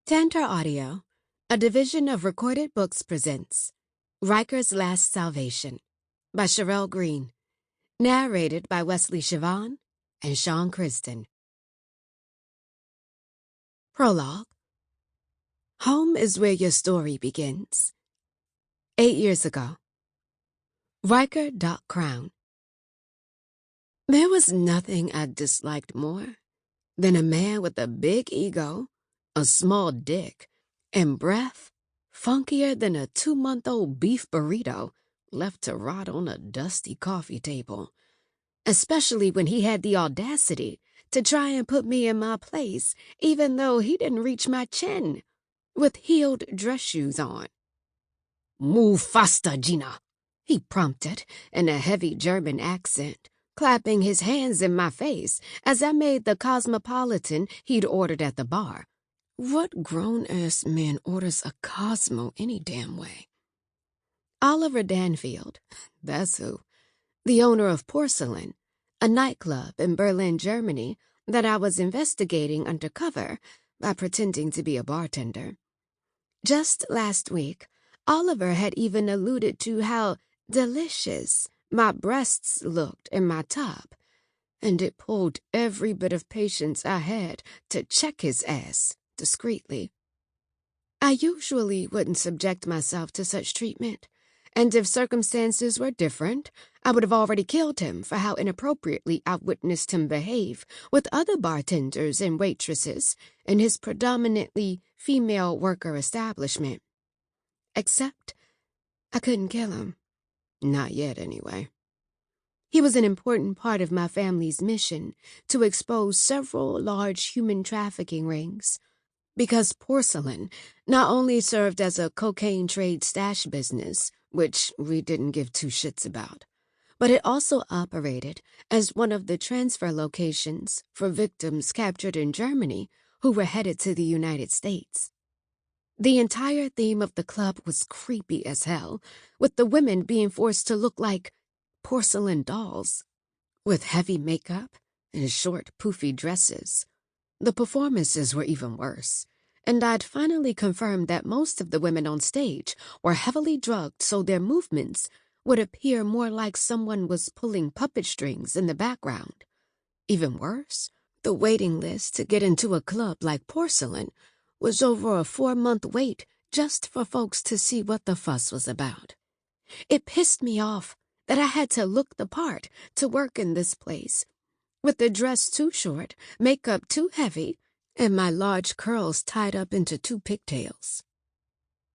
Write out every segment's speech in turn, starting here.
Tantor Audio, a division of Recorded Books, presents Ryker's Last Salvation by Sherelle Green, narrated by Wesleigh, Siobhan, and Sean Crisden. Prologue. Home is where your story begins. 8 years ago. Ryker. Crowne. There was nothing I disliked more than a man with a big ego, a small dick, and breath funkier than a 2-month-old beef burrito left to rot on a dusty coffee table, especially when he had the audacity to try and put me in my place even though he didn't reach my chin, with heeled dress shoes on. "Move faster, Gina," he prompted in a heavy German accent, clapping his hands in my face as I made the cosmopolitan he'd ordered at the bar. What grown-ass man orders a Cosmo any damn way? Oliver Danfield, that's who, the owner of Porcelain, a nightclub in Berlin, Germany, that I was investigating undercover by pretending to be a bartender. Just last week, Oliver had even alluded to how delicious my breasts looked in my top, and it pulled every bit of patience I had to check his ass discreetly. I usually wouldn't subject myself to such treatment, and if circumstances were different, I would have already killed him for how inappropriately I witnessed him behave with other bartenders and waitresses in his predominantly female worker establishment. Except I couldn't kill him. Not yet, anyway. He was an important part of my family's mission to expose several large human trafficking rings, because Porcelain not only served as a cocaine trade stash business, which we didn't give two shits about, but it also operated as one of the transfer locations for victims captured in Germany who were headed to the United States. The entire theme of the club was creepy as hell, with the women being forced to look like porcelain dolls, with heavy makeup and short, poofy dresses. The performances were even worse, and I'd finally confirmed that most of the women on stage were heavily drugged so their movements would appear more like someone was pulling puppet strings in the background. Even worse, the waiting list to get into a club like Porcelain was over a 4-month wait just for folks to see what the fuss was about. It pissed me off that I had to look the part to work in this place, with the dress too short, makeup too heavy, and my large curls tied up into 2 pigtails.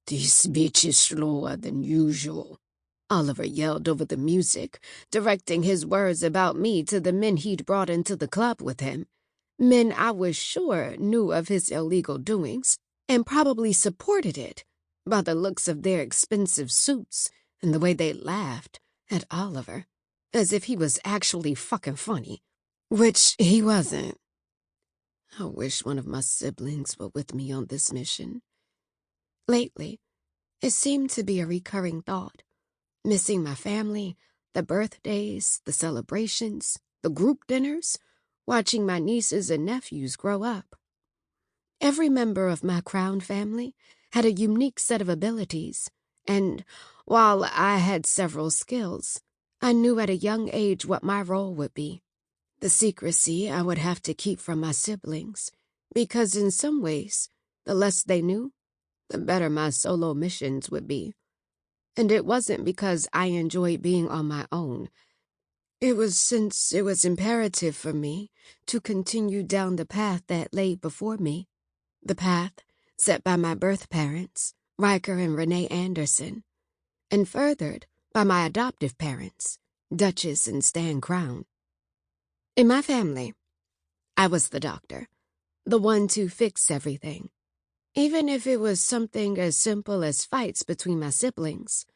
"This bitch is slower than usual," Oliver yelled over the music, directing his words about me to the men he'd brought into the club with him. Men I was sure knew of his illegal doings and probably supported it by the looks of their expensive suits and the way they laughed at Oliver, as if he was actually fucking funny, which he wasn't. I wish one of my siblings were with me on this mission. Lately, it seemed to be a recurring thought, missing my family, the birthdays, the celebrations, the group dinners, watching my nieces and nephews grow up. Every member of my Crowne family had a unique set of abilities, and while I had several skills, I knew at a young age what my role would be. The secrecy I would have to keep from my siblings, because in some ways, the less they knew, the better my solo missions would be. And it wasn't because I enjoyed being on my own. It was since it was imperative for me to continue down the path that lay before me, the path set by my birth parents, Ryker and Renee Anderson, and furthered by my adoptive parents, Duchess and Stan Crowne. In my family, I was the doctor, the one to fix everything, even if it was something as simple as fights between my siblings.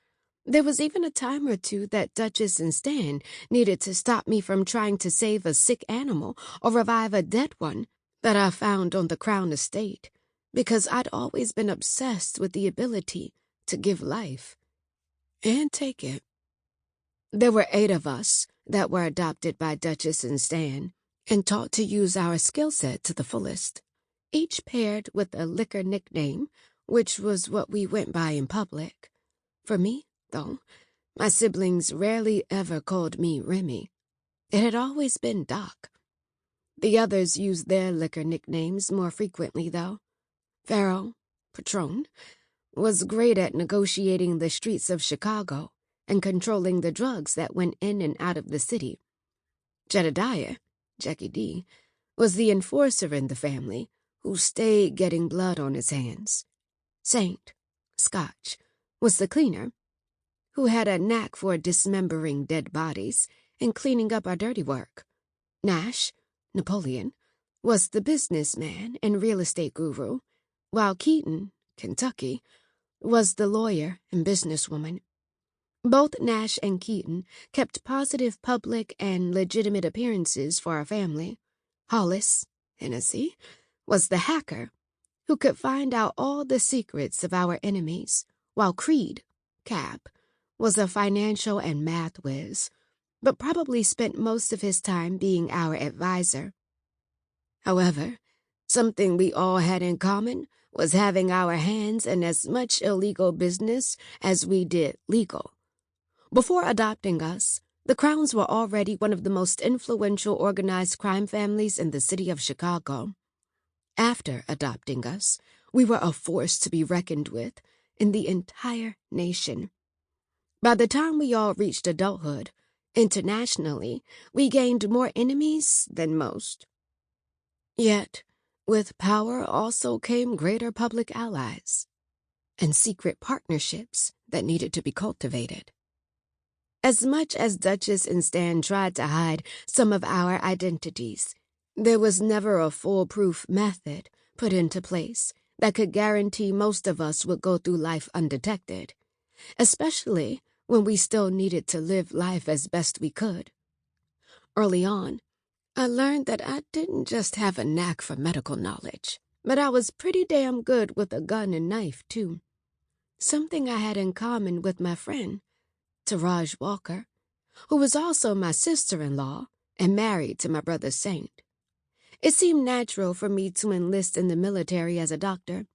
There was even a time or two that Duchess and Stan needed to stop me from trying to save a sick animal or revive a dead one that I found on the Crowne estate, because I'd always been obsessed with the ability to give life and take it. There were 8 of us that were adopted by Duchess and Stan and taught to use our skill set to the fullest. each paired with a liquor nickname, which was what we went by in public. For me, though, my siblings rarely ever called me Remy. It had always been Doc. The others used their liquor nicknames more frequently, though. Pharaoh, Patron, was great at negotiating the streets of Chicago and controlling the drugs that went in and out of the city. Jedediah, Jackie D, was the enforcer in the family who stayed getting blood on his hands. Saint, Scotch, was the cleaner, who had a knack for dismembering dead bodies and cleaning up our dirty work. Nash, Napoleon, was the businessman and real estate guru, while Keaton, Kentucky, was the lawyer and businesswoman. Both Nash and Keaton kept positive public and legitimate appearances for our family. Hollis, Hennessy, was the hacker who could find out all the secrets of our enemies, while Creed, Cap, was a financial and math whiz, but probably spent most of his time being our advisor. However, something we all had in common was having our hands in as much illegal business as we did legal. Before adopting us, the Crownes were already one of the most influential organized crime families in the city of Chicago. After adopting us, we were a force to be reckoned with in the entire nation. By the time we all reached adulthood, internationally, we gained more enemies than most. Yet, with power also came greater public allies and secret partnerships that needed to be cultivated. As much as Duchess and Stan tried to hide some of our identities, there was never a foolproof method put into place that could guarantee most of us would go through life undetected, especially when we still needed to live life as best we could. Early on, I learned that I didn't just have a knack for medical knowledge, but I was pretty damn good with a gun and knife, too. Something I had in common with my friend, Taraj Walker, who was also my sister-in-law and married to my brother Saint. It seemed natural for me to enlist in the military as a doctor,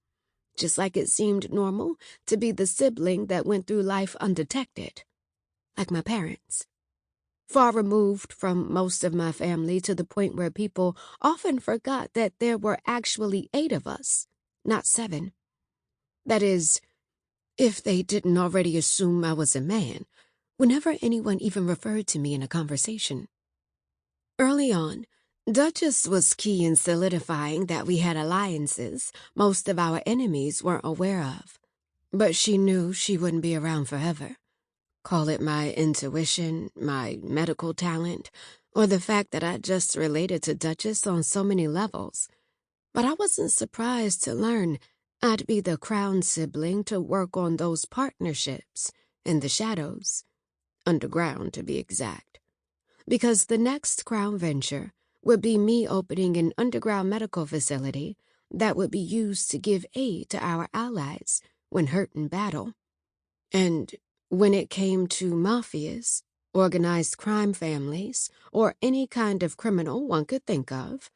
just like it seemed normal to be the sibling that went through life undetected, like my parents. Far removed from most of my family to the point where people often forgot that there were actually 8 of us, not 7. That is, if they didn't already assume I was a man, whenever anyone even referred to me in a conversation. Early on, Duchess was key in solidifying that we had alliances most of our enemies weren't aware of, but she knew she wouldn't be around forever. Call it my intuition, my medical talent, or the fact that I just related to Duchess on so many levels. But I wasn't surprised to learn I'd be the Crowne sibling to work on those partnerships in the shadows, underground to be exact, because the next Crowne venture would be me opening an underground medical facility that would be used to give aid to our allies when hurt in battle. And when it came to mafias, organized crime families, or any kind of criminal one could think of,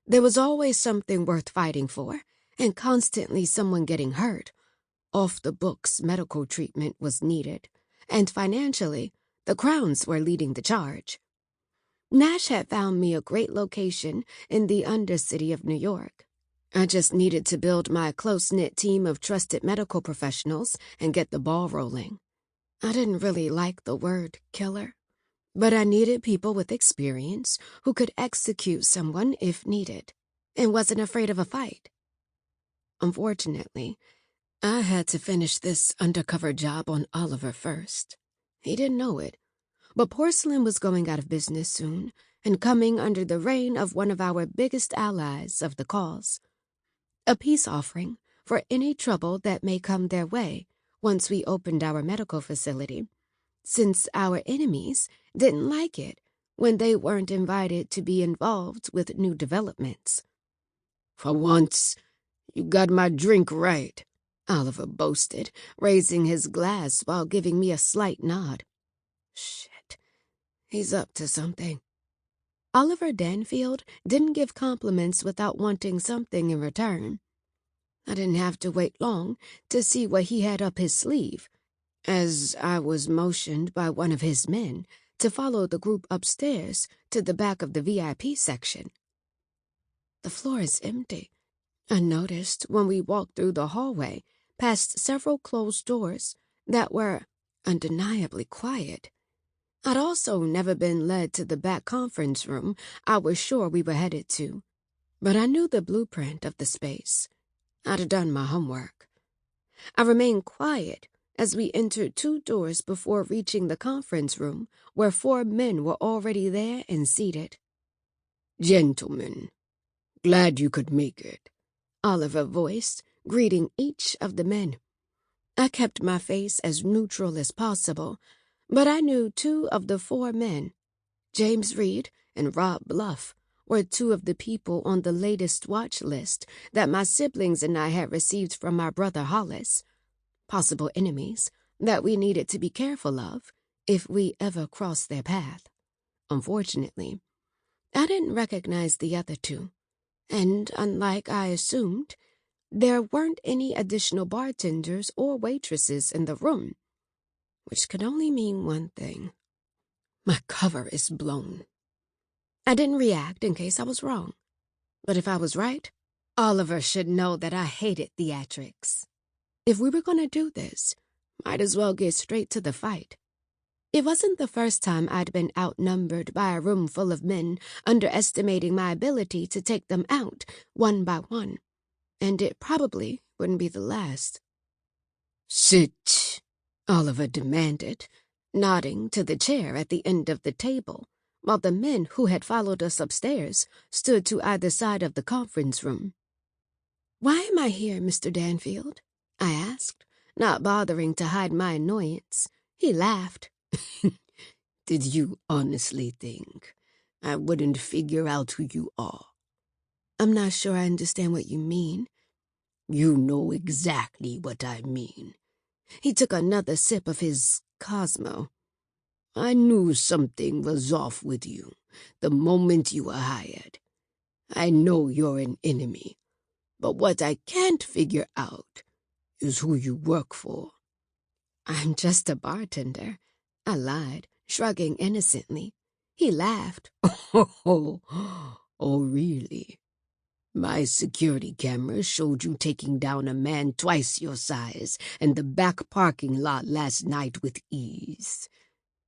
there was always something worth fighting for, and constantly someone getting hurt. Off-the-books medical treatment was needed, and financially, the Crownes were leading the charge. Nash had found me a great location in the Undercity of New York. I just needed to build my close-knit team of trusted medical professionals and get the ball rolling. I didn't really like the word killer, but I needed people with experience who could execute someone if needed and wasn't afraid of a fight. Unfortunately, I had to finish this undercover job on Oliver first. He didn't know it, but Porcelain was going out of business soon and coming under the reign of one of our biggest allies of the cause. A peace offering for any trouble that may come their way once we opened our medical facility, since our enemies didn't like it when they weren't invited to be involved with new developments. "For once, you got my drink right," Oliver boasted, raising his glass while giving me a slight nod. Shit, he's up to something. Oliver Danfield didn't give compliments without wanting something in return. I didn't have to wait long to see what he had up his sleeve, as I was motioned by one of his men to follow the group upstairs to the back of the VIP section. The floor is empty, I noticed when we walked through the hallway past several closed doors that were undeniably quiet. I'd also never been led to the back conference room I was sure we were headed to, but I knew the blueprint of the space. I'd done my homework. I remained quiet as we entered 2 doors before reaching the conference room where 4 men were already there and seated. "Gentlemen, glad you could make it," Oliver voiced, greeting each of the men. I kept my face as neutral as possible, but I knew 2 of the 4 men, James Reed and Rob Bluff, were 2 of the people on the latest watch list that my siblings and I had received from my brother Hollis, possible enemies that we needed to be careful of if we ever crossed their path. Unfortunately, I didn't recognize the other 2, and unlike I assumed, there weren't any additional bartenders or waitresses in the room, which could only mean one thing. My cover is blown. I didn't react in case I was wrong, but if I was right, Oliver should know that I hated theatrics. If we were going to do this, might as well get straight to the fight. It wasn't the first time I'd been outnumbered by a room full of men, underestimating my ability to take them out one by one, and it probably wouldn't be the last. "Sit," Oliver demanded, nodding to the chair at the end of the table, while the men who had followed us upstairs stood to either side of the conference room. "Why am I here, Mr. Danfield?" I asked, not bothering to hide my annoyance. He laughed. "Did you honestly think I wouldn't figure out who you are?" "I'm not sure I understand what you mean." "You know exactly what I mean." He took another sip of his Cosmo. "I knew something was off with you the moment you were hired. I know you're an enemy, but what I can't figure out is who you work for." "I'm just a bartender," I lied, shrugging innocently. He laughed. Oh, really? My security camera showed you taking down a man twice your size in the back parking lot last night with ease,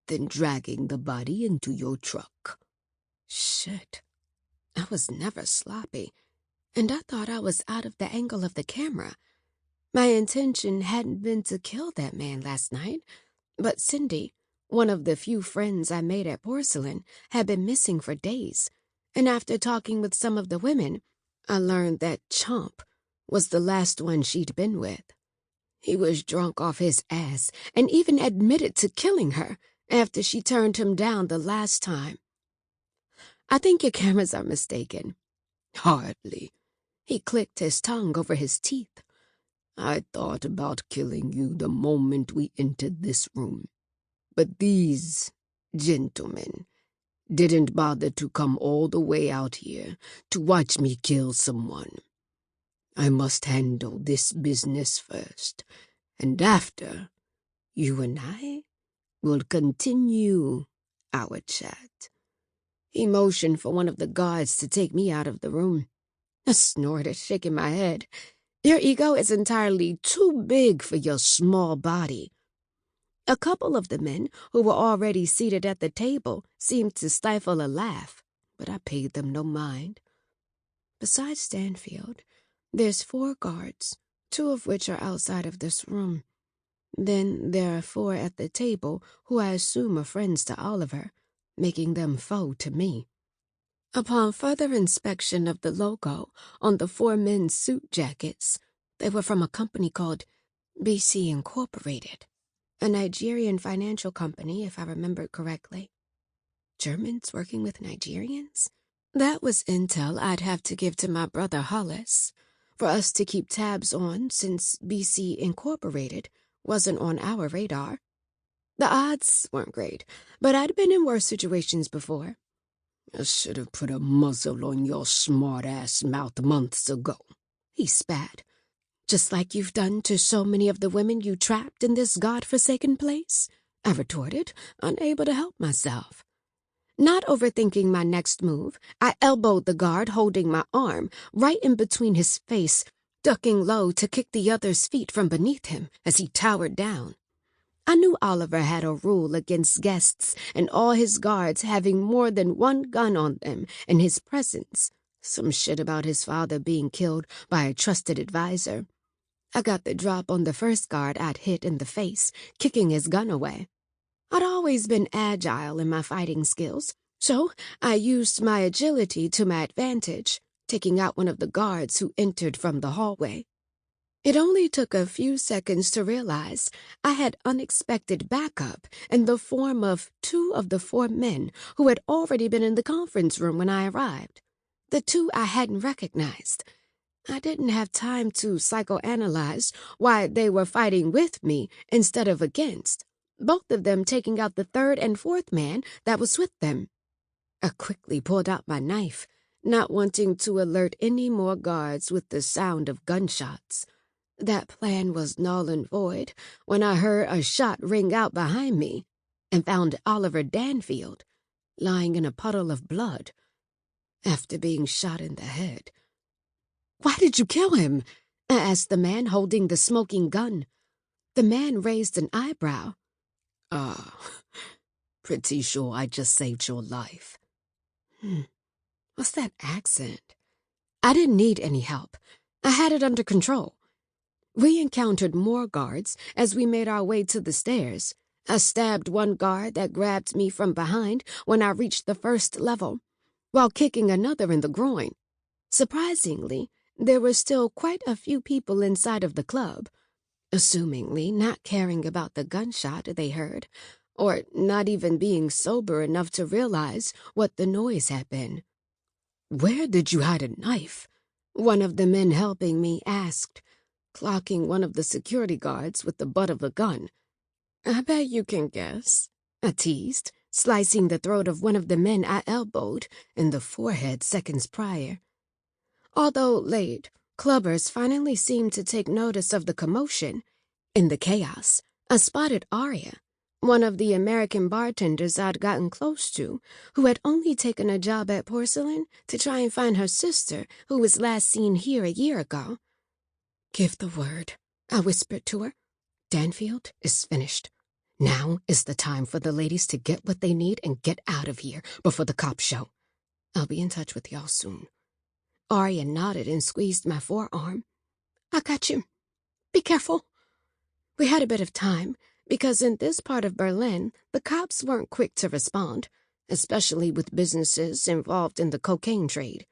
then dragging the body into your truck." Shit. I was never sloppy, and I thought I was out of the angle of the camera. My intention hadn't been to kill that man last night, but Cindy, one of the few friends I made at Porcelain, had been missing for days, and after talking with some of the women, I learned that Chomp was the last one she'd been with. He was drunk off his ass and even admitted to killing her after she turned him down the last time. "I think your cameras are mistaken." "Hardly." He clicked his tongue over his teeth. "I thought about killing you the moment we entered this room, but these gentlemen didn't bother to come all the way out here to watch me kill someone. I must handle this business first, and after, you and I will continue our chat." He motioned for one of the guards to take me out of the room. I snorted, shaking my head. "Your ego is entirely too big for your small body." A couple of the men who were already seated at the table seemed to stifle a laugh, but I paid them no mind. Besides Stanfield, there's 4 guards, 2 of which are outside of this room. Then there are 4 at the table who I assume are friends to Oliver, making them foe to me. Upon further inspection of the logo on the 4 men's suit jackets, they were from a company called BC Incorporated, a Nigerian financial company, if I remember correctly. Germans working with Nigerians? That was intel I'd have to give to my brother Hollis for us to keep tabs on, since BC Incorporated wasn't on our radar. The odds weren't great, but I'd been in worse situations before. I should have put a muzzle on your smart-ass mouth months ago, he spat. Just like you've done to so many of the women you trapped in this god-forsaken place, I retorted, unable to help myself. Not overthinking my next move, I elbowed the guard holding my arm right in between his face, ducking low to kick the other's feet from beneath him as he towered down. I knew Oliver had a rule against guests and all his guards having more than one gun on them in his presence. Some shit about his father being killed by a trusted advisor. I got the drop on the first guard I'd hit in the face, kicking his gun away. I'd always been agile in my fighting skills, so I used my agility to my advantage, taking out one of the guards who entered from the hallway. It only took a few seconds to realize I had unexpected backup in the form of 2 of the 4 men who had already been in the conference room when I arrived. The 2 I hadn't recognized. I didn't have time to psychoanalyze why they were fighting with me instead of against, both of them taking out the 3rd and 4th man that was with them. I quickly pulled out my knife, not wanting to alert any more guards with the sound of gunshots. That plan was null and void when I heard a shot ring out behind me and found Oliver Danfield lying in a puddle of blood after being shot in the head. "Why did you kill him?" I asked the man holding the smoking gun. The man raised an eyebrow. Pretty sure I just saved your life. What's that accent? I didn't need any help. I had it under control. We encountered more guards as we made our way to the stairs. I stabbed one guard that grabbed me from behind when I reached the 1st level, while kicking another in the groin. Surprisingly, there were still quite a few people inside of the club, assumingly not caring about the gunshot they heard, or not even being sober enough to realize what the noise had been. "Where did you hide a knife?" one of the men helping me asked, clocking one of the security guards with the butt of the gun. "I bet you can guess," I teased, slicing the throat of one of the men I elbowed in the forehead seconds prior. Although late, clubbers finally seemed to take notice of the commotion. In the chaos, I spotted Arya, one of the American bartenders I'd gotten close to, who had only taken a job at Porcelain to try and find her sister, who was last seen here a year ago. "Give the word," I whispered to her. "Danfield is finished. Now is the time for the ladies to get what they need and get out of here before the cops show. I'll be in touch with y'all soon." Arya nodded and squeezed my forearm. "I got you. Be careful." We had a bit of time, because in this part of Berlin, the cops weren't quick to respond, especially with businesses involved in the cocaine trade.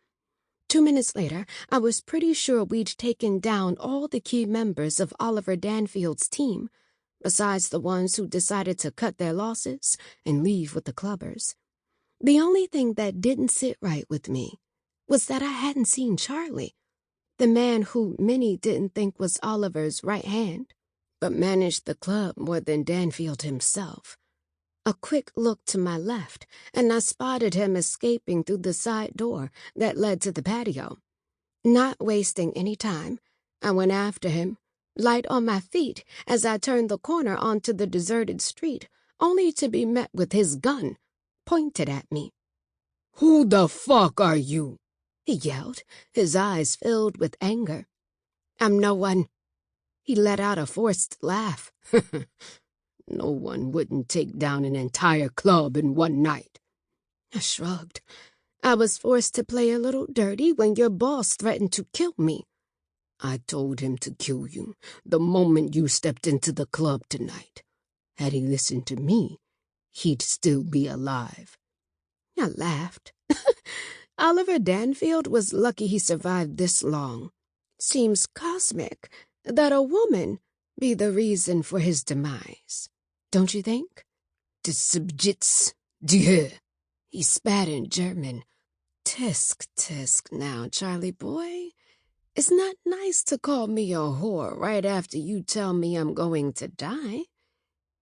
2 minutes later, I was pretty sure we'd taken down all the key members of Oliver Danfield's team, besides the ones who decided to cut their losses and leave with the clubbers. The only thing that didn't sit right with me was that I hadn't seen Charlie, the man who many didn't think was Oliver's right hand, but managed the club more than Danfield himself. A quick look to my left, and I spotted him escaping through the side door that led to the patio. Not wasting any time, I went after him, light on my feet as I turned the corner onto the deserted street, only to be met with his gun pointed at me. "Who the fuck are you?" he yelled, his eyes filled with anger. "I'm no one." He let out a forced laugh. "No one wouldn't take down an entire club in one night." I shrugged. "I was forced to play a little dirty when your boss threatened to kill me." "I told him to kill you the moment you stepped into the club tonight. Had he listened to me, he'd still be alive." I laughed. Oliver Danfield was lucky he survived this long. Seems cosmic that a woman be the reason for his demise. Don't you think? "Das Subjits, dir." He spat in German. "Tisk, tisk now, Charlie boy. It's not nice to call me a whore right after you tell me I'm going to die."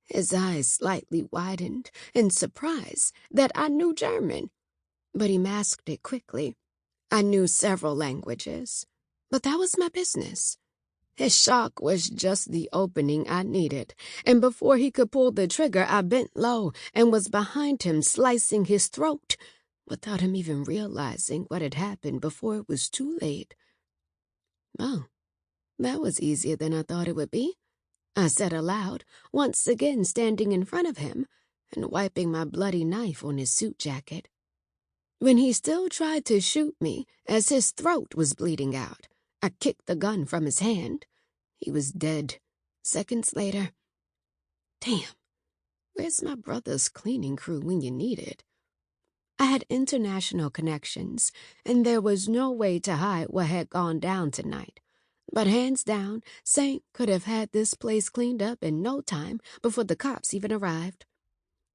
His eyes slightly widened in surprise that I knew German. but he masked it quickly. I knew several languages, but that was my business. His shock was just the opening I needed, and before he could pull the trigger, I bent low and was behind him, slicing his throat, without him even realizing what had happened before it was too late. Oh, that was easier than I thought it would be, I said aloud, once again standing in front of him and wiping my bloody knife on his suit jacket. When he still tried to shoot me as his throat was bleeding out, I kicked the gun from his hand. He was dead. Seconds later. Damn, where's my brother's cleaning crew when you need it? I had international connections, and there was no way to hide what had gone down tonight. But hands down, Saint could have had this place cleaned up in no time before the cops even arrived.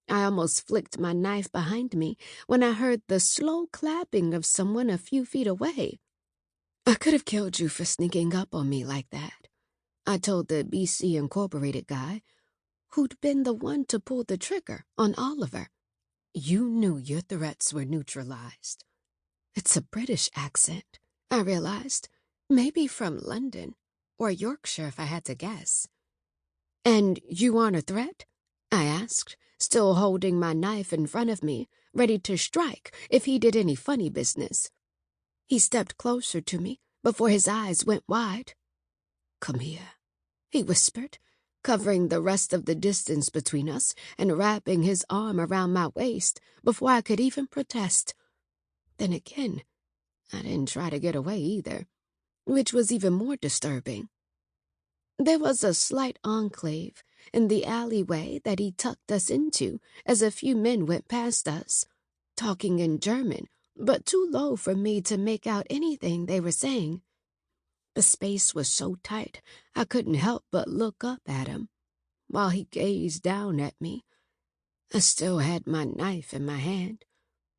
I almost flicked my knife behind me when I heard the slow clapping of someone a few feet away. I could have killed you for sneaking up on me like that, I told the BC Incorporated guy, who'd been the one to pull the trigger on Oliver. You knew your threats were neutralized. It's a British accent, I realized. Maybe from London or Yorkshire if I had to guess. And you aren't a threat? I asked, still holding my knife in front of me, ready to strike if he did any funny business. He stepped closer to me before his eyes went wide. Come here, he whispered, covering the rest of the distance between us and wrapping his arm around my waist before I could even protest. Then again, I didn't try to get away either, which was even more disturbing. There was a slight enclave in the alleyway that he tucked us into as a few men went past us, talking in German, but too low for me to make out anything they were saying. The space was so tight I couldn't help but look up at him while he gazed down at me. I still had my knife in my hand,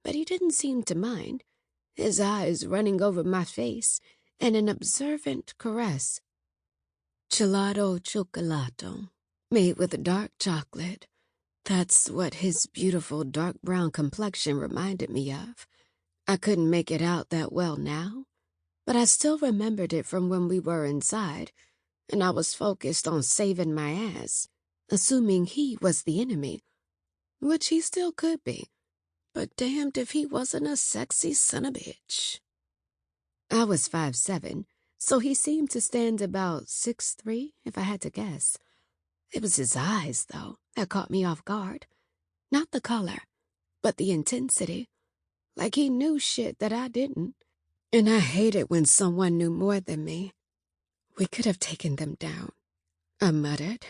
but he didn't seem to mind, his eyes running over my face in an observant caress. Gelato cioccolato, made with dark chocolate. That's what his beautiful dark brown complexion reminded me of. I couldn't make it out that well now, but I still remembered it from when we were inside, and I was focused on saving my ass, assuming he was the enemy, which he still could be, but damned if he wasn't a sexy son of a bitch. I was 5'7", so he seemed to stand about 6'3", if I had to guess. It was his eyes, though, that caught me off guard. Not the color, but the intensity. Like he knew shit that I didn't. And I hated when someone knew more than me. We could have taken them down, I muttered,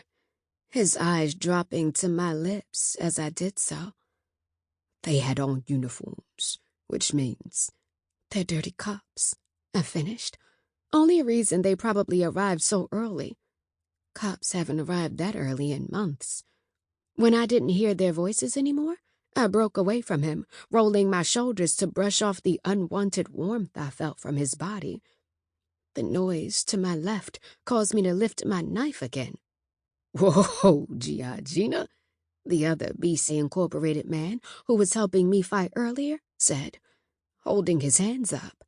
his eyes dropping to my lips as I did so. They had on uniforms, which means they're dirty cops, I finished. Only reason they probably arrived so early. Cops haven't arrived that early in months. When I didn't hear their voices anymore, I broke away from him, rolling my shoulders to brush off the unwanted warmth I felt from his body. The noise to my left caused me to lift my knife again. Whoa, Gina, the other BC Incorporated man who was helping me fight earlier said, holding his hands up.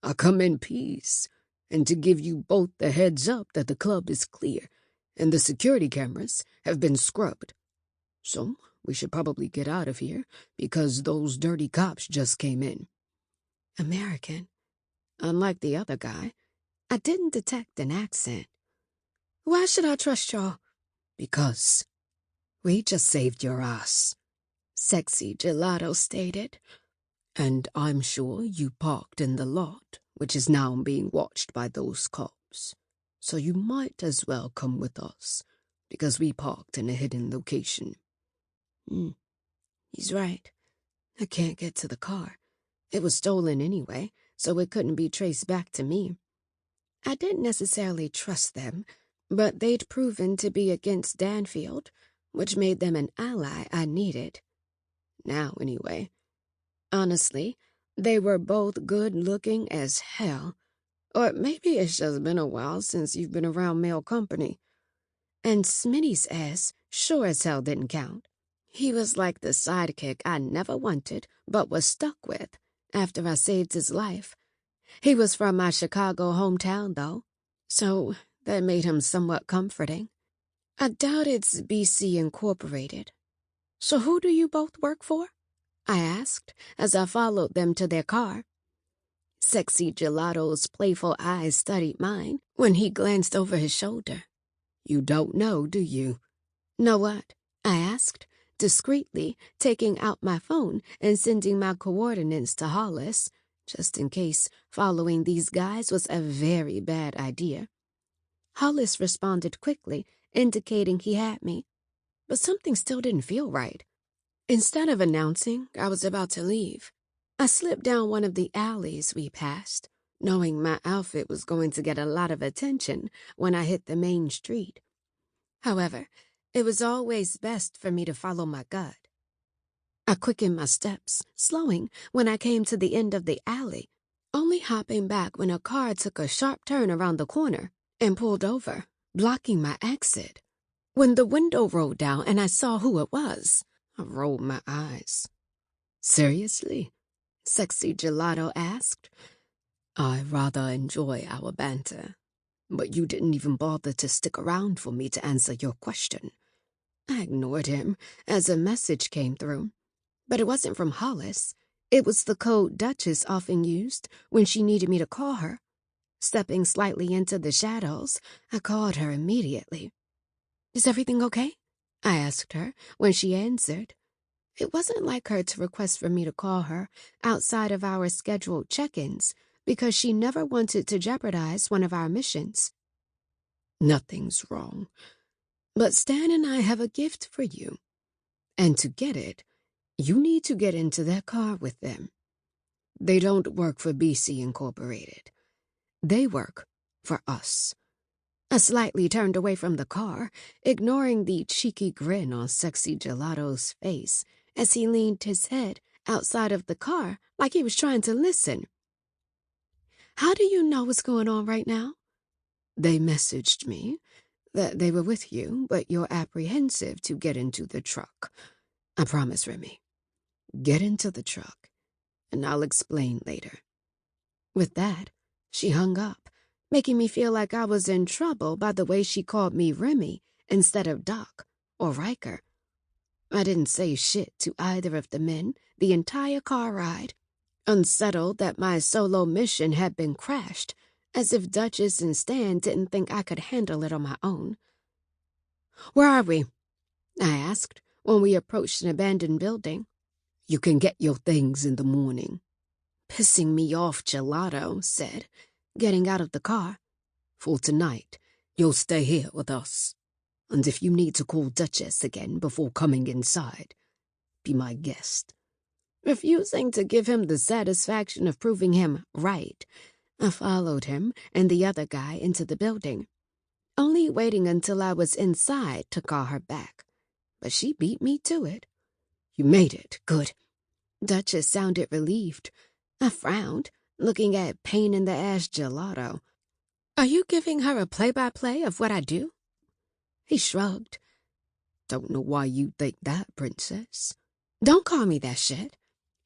I come in peace, and to give you both the heads up that the club is clear, and the security cameras have been scrubbed. So we should probably get out of here, because those dirty cops just came in. American. Unlike the other guy, I didn't detect an accent. Why should I trust y'all? Because we just saved your ass, Sexy Gelato stated. And I'm sure you parked in the lot, which is now being watched by those cops. So you might as well come with us, because we parked in a hidden location. He's right. I can't get to the car. It was stolen anyway, so it couldn't be traced back to me. I didn't necessarily trust them, but they'd proven to be against Danfield, which made them an ally I needed. Now, anyway. Honestly, they were both good-looking as hell. Or maybe it's just been a while since you've been around male company. And Smitty's ass sure as hell didn't count. He was like the sidekick I never wanted but was stuck with after I saved his life. He was from my Chicago hometown, though, so that made him somewhat comforting. I doubt it's BC Incorporated. So who do you both work for? I asked as I followed them to their car. Sexy Gelato's playful eyes studied mine when he glanced over his shoulder. You don't know, do you? Know what? I asked, discreetly taking out my phone and sending my coordinates to Hollis, just in case following these guys was a very bad idea. Hollis responded quickly, indicating he had me, but something still didn't feel right. Instead of announcing I was about to leave, I slipped down one of the alleys we passed, knowing my outfit was going to get a lot of attention when I hit the main street. However, it was always best for me to follow my gut. I quickened my steps, slowing when I came to the end of the alley, only hopping back when a car took a sharp turn around the corner and pulled over, blocking my exit. When the window rolled down and I saw who it was, I rolled my eyes. Seriously? Sexy Gelato asked. I rather enjoy our banter, but you didn't even bother to stick around for me to answer your question. I ignored him as a message came through, but it wasn't from Hollis. It was the code Duchess often used when she needed me to call her. Stepping slightly into the shadows, I called her immediately. "Is everything okay?" I asked her when she answered. It wasn't like her to request for me to call her outside of our scheduled check-ins because she never wanted to jeopardize one of our missions. Nothing's wrong, but Stan and I have a gift for you. And to get it, you need to get into their car with them. They don't work for BC Incorporated. They work for us. I slightly turned away from the car, ignoring the cheeky grin on Sexy Gelato's face as he leaned his head outside of the car like he was trying to listen. "How do you know what's going on right now?" They messaged me that they were with you, but you're apprehensive to get into the truck. I promise, Remy. Get into the truck, and I'll explain later. With that, she hung up, making me feel like I was in trouble by the way she called me Remy instead of Doc or Ryker. I didn't say shit to either of the men the entire car ride, unsettled that my solo mission had been crashed, as if Duchess and Stan didn't think I could handle it on my own. "Where are we?" I asked when we approached an abandoned building. "You can get your things in the morning." "Pissing me off," Gelato said, getting out of the car. "For tonight, you'll stay here with us. And if you need to call Duchess again before coming inside, be my guest." Refusing to give him the satisfaction of proving him right, I followed him and the other guy into the building, only waiting until I was inside to call her back. But she beat me to it. "You made it. Good." Duchess sounded relieved. I frowned, looking at pain-in-the-ass Gelato. "Are you giving her a play-by-play of what I do?" He shrugged. "Don't know why you think that, princess." "Don't call me that shit,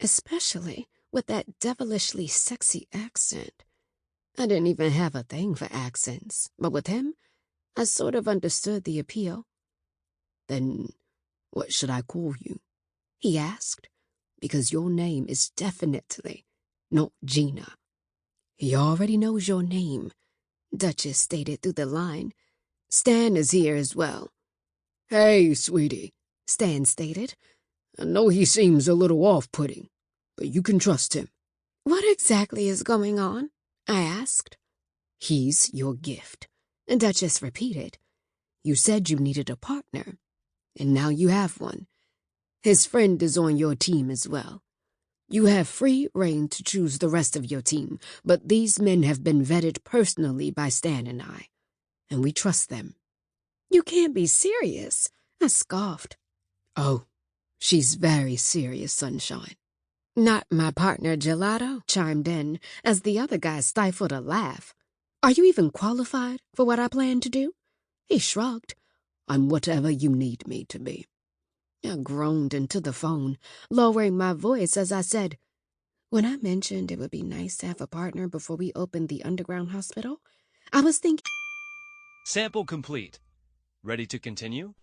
especially with that devilishly sexy accent." I didn't even have a thing for accents, but with him, I sort of understood the appeal. "Then what should I call you?" he asked. "Because your name is definitely not Gina." "He already knows your name," Duchess stated through the line. "Stan is here as well." "Hey, sweetie," Stan stated. "I know he seems a little off-putting, but you can trust him." "What exactly is going on?" I asked. "He's your gift," Duchess repeated. "You said you needed a partner, and now you have one. His friend is on your team as well. You have free reign to choose the rest of your team, but these men have been vetted personally by Stan and I, and we trust them." "You can't be serious," I scoffed. "Oh, she's very serious, sunshine." "Not my partner, Gelato," chimed in as the other guy stifled a laugh. "Are you even qualified for what I plan to do?" He shrugged. "I'm whatever you need me to be." I groaned into the phone, lowering my voice as I said, when I mentioned it would be nice to have a partner before we opened the underground hospital, I was thinking... Sample complete. Ready to continue?